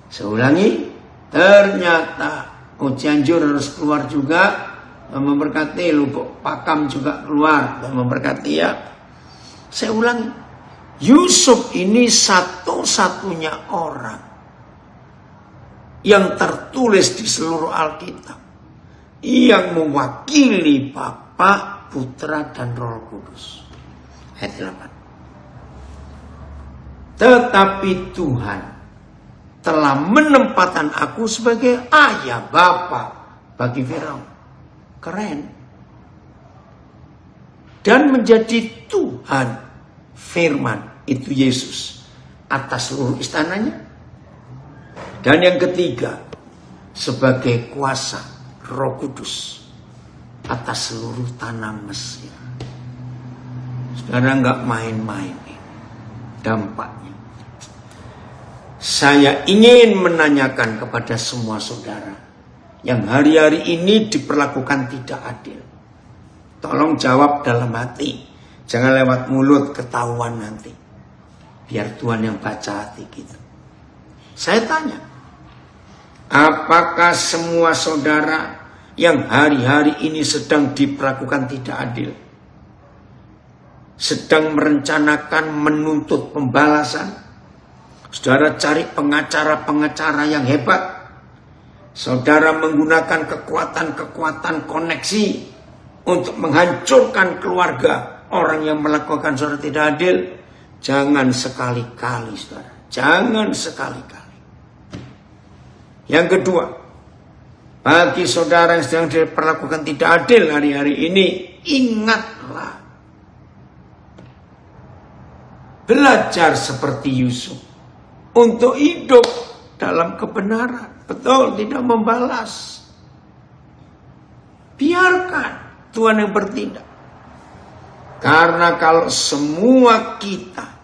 Saya ulangi, ternyata Cianjur harus keluar juga, memberkati. Lubuk Pakam juga keluar dan memberkati ya. Saya ulangi, Yusuf ini satu-satunya orang yang tertulis di seluruh Alkitab yang mewakili Bapa, Putra, dan Roh Kudus. Ayat 8. Tetapi Tuhan telah menempatkan aku sebagai ayah bapa bagi Firaun. Keren. Dan menjadi Tuhan firman, itu Yesus, atas seluruh istananya. Dan yang ketiga, sebagai kuasa Roh Kudus atas seluruh tanah Mesir. Saudara, nggak main-main ini dampaknya. Saya ingin menanyakan kepada semua saudara yang hari-hari ini diperlakukan tidak adil. Tolong jawab dalam hati. Jangan lewat mulut, ketahuan nanti. Biar Tuhan yang baca hati kita. Saya tanya, apakah semua saudara yang hari-hari ini sedang diperlakukan tidak adil, sedang merencanakan menuntut pembalasan? Saudara cari pengacara-pengacara yang hebat. Saudara menggunakan kekuatan-kekuatan koneksi untuk menghancurkan keluarga orang yang melakukan saudara tidak adil. Jangan sekali-kali, saudara. Jangan sekali-kali. Yang kedua, bagi saudara yang sedang diperlakukan tidak adil hari-hari ini, ingatlah. Belajar seperti Yusuf untuk hidup dalam kebenaran. Betul, tidak membalas. Biarkan Tuhan yang bertindak. Karena kalau semua kita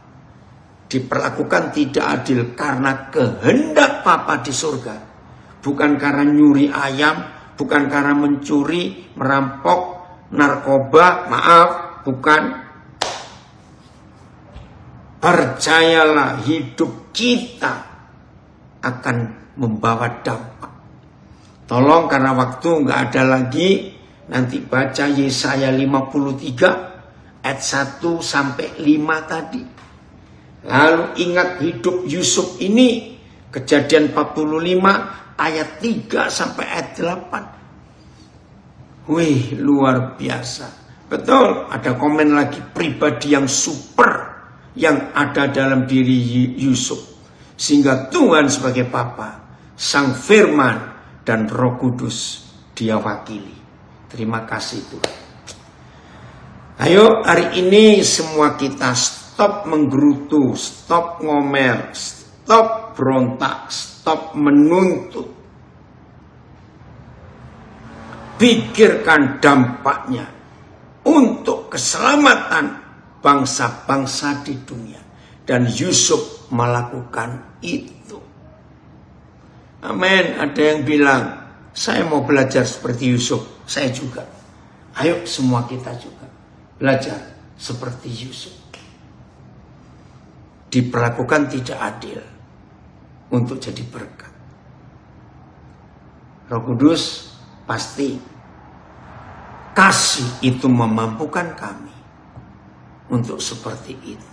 diperlakukan tidak adil karena kehendak Bapa di surga, bukan karena nyuri ayam, bukan karena mencuri, merampok, narkoba, maaf, bukan. Percayalah, hidup kita akan membawa dampak. Tolong, karena waktu nggak ada lagi, nanti baca Yesaya 53 ayat 1 sampai 5 tadi. Lalu ingat hidup Yusuf ini, Kejadian 45 ayat 3 sampai ayat 8. Wih, luar biasa. Betul, ada komen lagi, pribadi yang super yang ada dalam diri Yusuf. Sehingga Tuhan sebagai Bapa, Sang Firman, dan Roh Kudus dia wakili. Terima kasih Tuhan. Ayo hari ini semua kita stop menggerutu, stop ngomel, stop berontak, stop menuntut. Pikirkan dampaknya untuk keselamatan bangsa-bangsa di dunia. Dan Yusuf melakukan itu. Amin. Ada yang bilang, saya mau belajar seperti Yusuf. Saya juga. Ayo semua kita juga belajar seperti Yusuf. Diperlakukan tidak adil untuk jadi berkat. Roh Kudus pasti kasih itu memampukan kami untuk seperti itu.